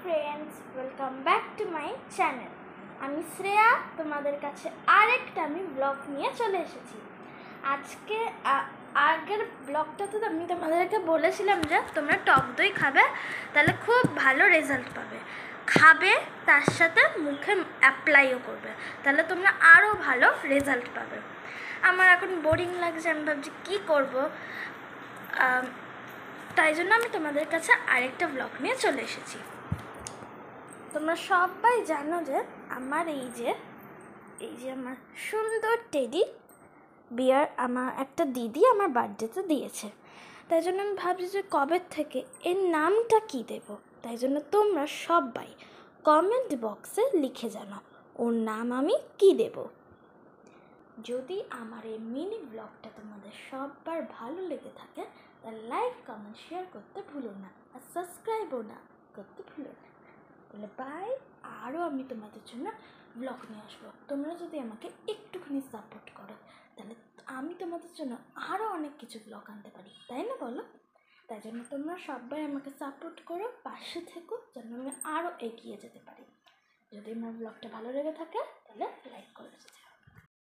Friends, welcome back to my channel. আমি শ্রেয়া, তোমাদের কাছে আরেকটা ব্লগ নিয়ে চলে এসেছি। আজকে আগের ব্লগটাতে আমি তোমাদেরকে বলেছিলাম যে তোমরা টক দই খাবে, তাহলে খুব ভালো রেজাল্ট পাবে। খাবে, তার সাথে মুখে অ্যাপ্লাইও করবে, তাহলে তোমরা আরও ভালো রেজাল্ট পাবে। আমার এখন বোরিং লাগছে, আমি ভাবছি কী করবো, তাই জন্য আমি তোমাদের কাছে আরেকটা ব্লগ নিয়ে চলে এসেছি। তোমরা সবাই জানো যে আমার এই যে আমার সুন্দর টেডি বিয়ার আমার একটা দিদি আমার বার্থডেতে দিয়েছে। তাই জন্য আমি ভাবছি যে কবে থেকে এর নামটা কী দেব। তাই জন্য তোমরা সবাই কমেন্ট বক্সে লিখে জানাও ওর নাম আমি কী দেব। যদি আমার এই মিনি ব্লগটা তোমাদের সবার ভালো লেগে থাকে, তাহলে লাইক, কমেন্ট, শেয়ার করতে ভুলো না, আর সাবস্ক্রাইবও না করতে ভুলো না। তাহলে বাই, আরও আমি তোমাদের জন্য ব্লগ নিয়ে আসবো। তোমরা যদি আমাকে একটুখানি সাপোর্ট করো, তাহলে আমি তোমাদের জন্য আরও অনেক কিছু ব্লগ আনতে পারি, তাই না বলো? তাই জন্য তোমরা সবাই আমাকে সাপোর্ট করো, পাশে থেকো, যেন আমি আরও এগিয়ে যেতে পারি। যদি আমার ব্লগটা ভালো লেগে থাকে, তাহলে লাইক করে যেতে।